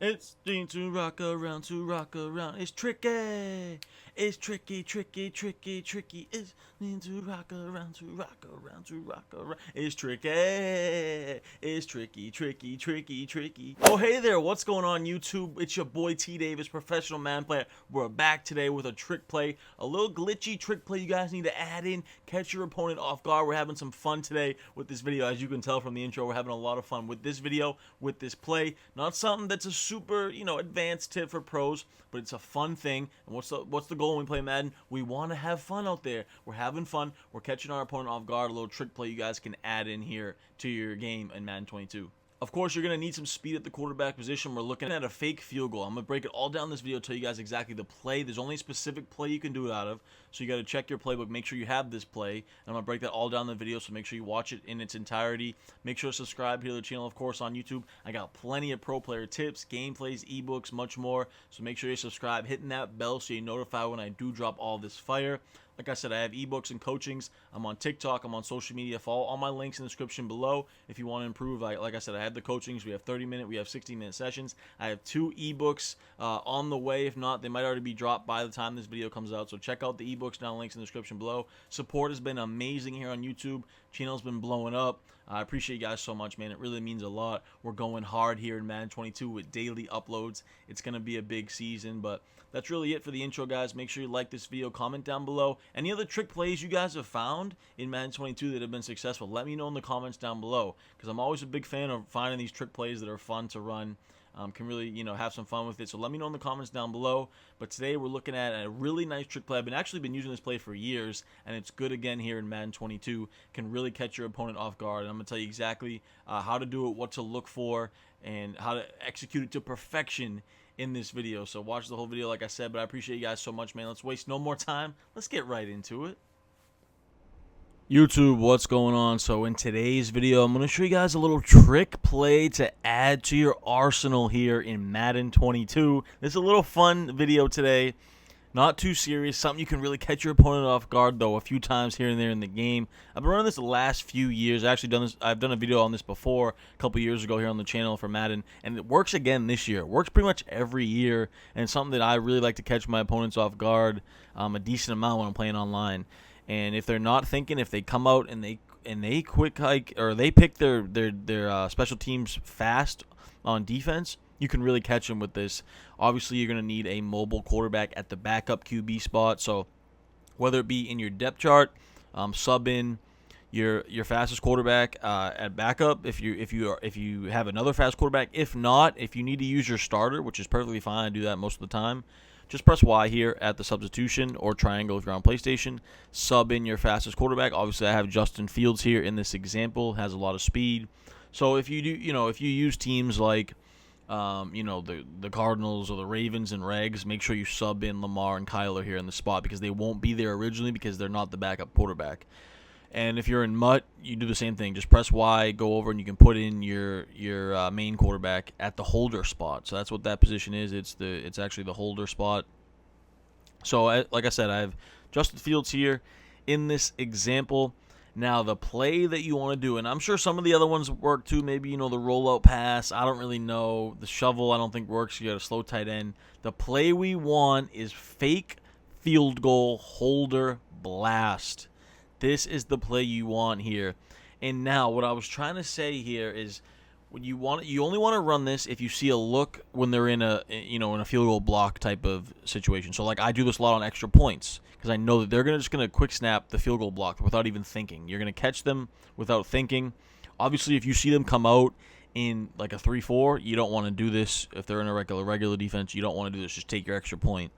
It's to rock around, to rock around. It's tricky. It's tricky, tricky, tricky, tricky. It's to rock around, to rock around, to rock around. It's tricky. It's tricky, tricky, tricky, tricky. Oh, hey there. What's going on, YouTube? It's your boy T Davis, professional man player. We're back today with a trick play, a little glitchy trick play you guys need to add in, catch your opponent off guard. We're having some fun today with this video. As you can tell from the intro, we're having a lot of fun with this video, with this play. Not something that's a super, advanced tip for pros, but it's a fun thing. And what's the goal when we play Madden? We want to have fun out there. We're having fun. We're catching our opponent off guard. A little trick play you guys can add in here to your game in Madden 22. Of course, you're going to need some speed at the quarterback position. We're looking at a fake field goal. I'm going to break it all down in this video, tell you guys exactly the play. There's only a specific play you can do it out of, so you got to check your playbook, make sure you have this play. And I'm going to break that all down in the video, so make sure you watch it in its entirety. Make sure to subscribe here to the channel, of course, on YouTube. I got plenty of pro player tips, gameplays, ebooks, much more. So make sure you subscribe, hitting that bell so you're notified when I do drop all this fire. Like I said, I have ebooks and coachings. I'm on TikTok. I'm on social media. Follow all my links in the description below if you want to improve. Like I said, I have the coachings. We have 30-minute. We have 60-minute sessions. I have 2 ebooks on the way. If not, they might already be dropped by the time this video comes out. So check out the ebooks down, links in the description below. Support has been amazing here on YouTube. Channel's been blowing up. I appreciate you guys so much, man. It really means a lot. We're going hard here in Madden 22 with daily uploads. It's going to be a big season, but that's really it for the intro, guys. Make sure you like this video, comment down below. Any other trick plays you guys have found in Madden 22 that have been successful, let me know in the comments down below, because I'm always a big fan of finding these trick plays that are fun to run. Can really, have some fun with it. So let me know in the comments down below. But today we're looking at a really nice trick play. I've actually been using this play for years, and it's good again here in Madden 22. Can really catch your opponent off guard. And I'm going to tell you exactly how to do it, what to look for, and how to execute it to perfection in this video. So watch the whole video, like I said. But I appreciate you guys so much, man. Let's waste no more time. Let's get right into it. YouTube, what's going on? So in today's video, I'm going to show you guys a little trick play to add to your arsenal here in Madden 22. This is a little fun video today. Not too serious. Something you can really catch your opponent off guard, though, a few times here and there in the game. I've been running this the last few years. I've done a video on this before, a couple years ago here on the channel for Madden, and it works again this year. It works pretty much every year, and it's something that I really like to catch my opponents off guard a decent amount when I'm playing online. And if they're not thinking, if they come out and they quick hike, or they pick their special teams fast on defense, you can really catch them with this. Obviously, you're going to need a mobile quarterback at the backup QB spot. So whether it be in your depth chart, sub in your fastest quarterback at backup if you have another fast quarterback. If not, if you need to use your starter, which is perfectly fine, I do that most of the time. Just press Y here at the substitution, or triangle if you're on PlayStation. Sub in your fastest quarterback. Obviously, I have Justin Fields here in this example. Has a lot of speed. So if you do, if you use teams like, the Cardinals or the Ravens and Regs, make sure you sub in Lamar and Kyler here in the spot, because they won't be there originally because they're not the backup quarterback. And if you're in MUT, you do the same thing. Just press Y, go over, and you can put in your main quarterback at the holder spot. So that's what that position is. It's actually the holder spot. So like I said, I have Justin Fields here in this example. Now the play that you want to do, and I'm sure some of the other ones work too. Maybe the rollout pass. I don't really know. The shovel I don't think works. You got a slow tight end. The play we want is fake field goal holder blast. This is the play you want here. And now what I was trying to say here is, you only want to run this if you see a look when they're in a in a field goal block type of situation. So like I do this a lot on extra points, because I know that they're just going to quick snap the field goal block without even thinking. You're going to catch them without thinking. Obviously, if you see them come out in like a 3-4, you don't want to do this. If they're in a regular defense, you don't want to do this. Just take your extra point.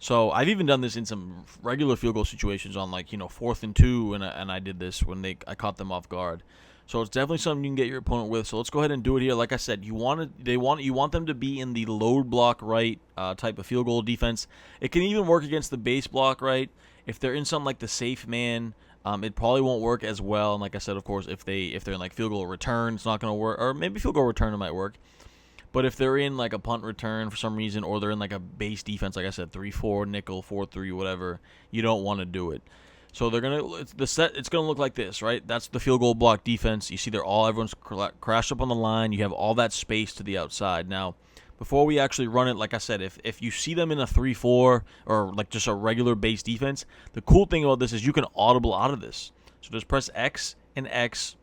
So I've even done this in some regular field goal situations on 4th and 2, and I did this when I caught them off guard. So it's definitely something you can get your opponent with. So let's go ahead and do it here. Like I said, you want them to be in the load block right type of field goal defense. It can even work against the base block right. If they're in something like the safe man, it probably won't work as well. And like I said, of course, if they're in like field goal return, it's not going to work. Or maybe field goal return it might work. But if they're in like a punt return for some reason, or they're in like a base defense, like I said, 3-4 nickel, 4-3, whatever, you don't want to do it. So they're gonna it's gonna look like this, right? That's the field goal block defense. You see, everyone's crashed up on the line. You have all that space to the outside. Now, before we actually run it, like I said, if you see them in a 3-4 or like just a regular base defense, the cool thing about this is you can audible out of this. So just press X and X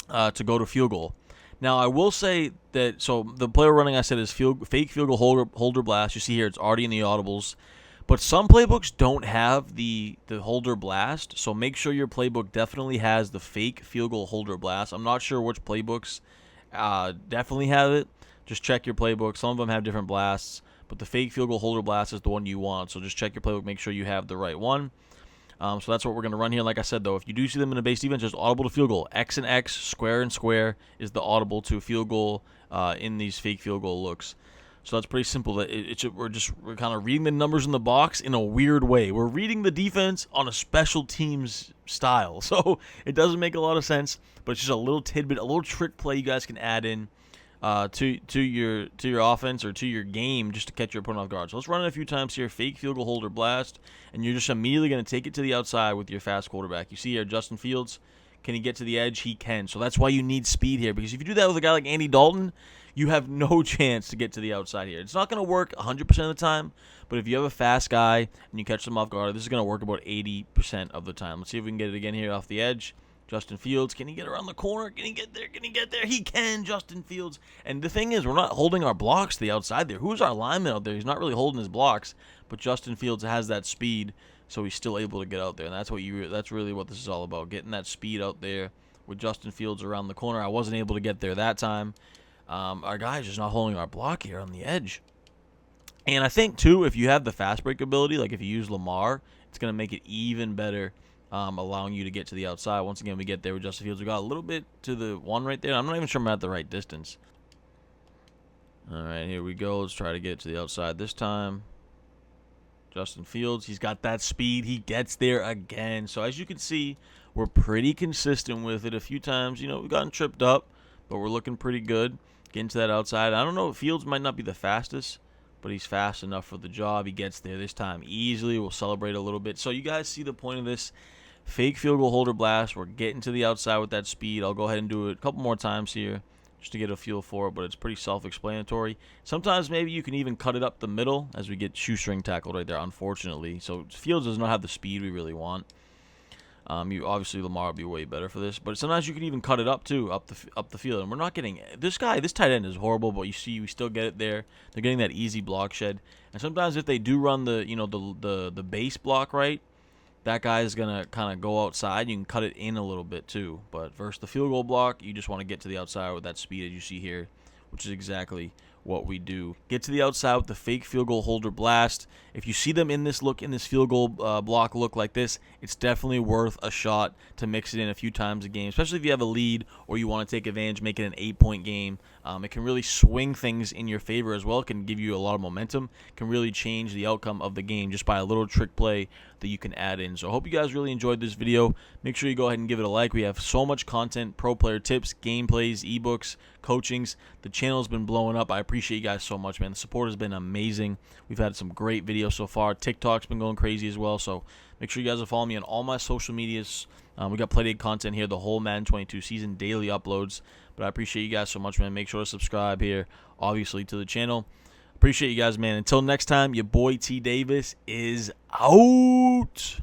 to go to field goal. Now, I will say that, so the play we're running, I said, is fake field goal holder blast. You see here, it's already in the audibles. But some playbooks don't have the holder blast, so make sure your playbook definitely has the fake field goal holder blast. I'm not sure which playbooks definitely have it. Just check your playbook. Some of them have different blasts, but the fake field goal holder blast is the one you want. So just check your playbook, make sure you have the right one. So that's what we're going to run here. Like I said, though, if you do see them in a base defense, just audible to field goal. X and X, square and square is the audible to field goal in these fake field goal looks. So that's pretty simple. We're kind of reading the numbers in the box in a weird way. We're reading the defense on a special teams style. So it doesn't make a lot of sense, but it's just a little tidbit, a little trick play you guys can add in to your offense or to your game just to catch your opponent off guard. So let's run it a few times here. Fake field goal holder blast, and you're just immediately going to take it to the outside with your fast quarterback. You see here, Justin Fields, can he get to the edge? He can. So that's why you need speed here, because if you do that with a guy like Andy Dalton, you have no chance to get to the outside here. It's not going to work 100% of the time, but if you have a fast guy and you catch them off guard, this is going to work about 80% of the time. Let's see if we can get it again here off the edge. Justin Fields, can he get around the corner? Can he get there? Can he get there? He can, Justin Fields. And the thing is, we're not holding our blocks to the outside there. Who's our lineman out there? He's not really holding his blocks, but Justin Fields has that speed, so he's still able to get out there. And that's really what this is all about, getting that speed out there with Justin Fields around the corner. I wasn't able to get there that time. Our guy's just not holding our block here on the edge. And I think, too, if you have the fast break ability, like if you use Lamar, it's going to make it even better, allowing you to get to the outside. Once again, we get there with Justin Fields. We got a little bit to the one right there. I'm not even sure I'm at the right distance. All right, here we go. Let's try to get to the outside this time. Justin Fields, he's got that speed. He gets there again. So as you can see, we're pretty consistent with it. A few times, we've gotten tripped up, but we're looking pretty good. Getting to that outside. I don't know, Fields might not be the fastest, but he's fast enough for the job. He gets there this time easily. We'll celebrate a little bit. So you guys see the point of this fake field goal holder blast. We're getting to the outside with that speed. I'll go ahead and do it a couple more times here just to get a feel for it, but it's pretty self-explanatory. Sometimes maybe you can even cut it up the middle as we get shoestring tackled right there, unfortunately. So Fields does not have the speed we really want. Obviously Lamar would be way better for this, but sometimes you can even cut it up too, up the field. And we're not getting this tight end is horrible, but you see we still get it there. They're getting that easy block shed. And sometimes if they do run the base block right, that guy is gonna kind of go outside. You can cut it in a little bit too. But versus the field goal block, you just want to get to the outside with that speed as you see here, which is exactly what we do. Get to the outside with the fake field goal holder blast. If you see them in this field goal block look like this, it's definitely worth a shot to mix it in a few times a game, especially if you have a lead or you want to take advantage, make it an 8-point game. It can really swing things in your favor as well. It can give you a lot of momentum. It can really change the outcome of the game just by a little trick play that you can add in. So I hope you guys really enjoyed this video. Make sure you go ahead and give it a like. We have so much content, pro player tips, gameplays, ebooks, coachings. The channel's been blowing up. I appreciate you guys so much, man. The support has been amazing. We've had some great videos so far. TikTok's been going crazy as well. So make sure you guys are following me on all my social medias. We got plenty of content here, the whole Madden 22 season, daily uploads. But I appreciate you guys so much, man. Make sure to subscribe here, obviously, to the channel. Appreciate you guys, man. Until next time, your boy T. Davis is out.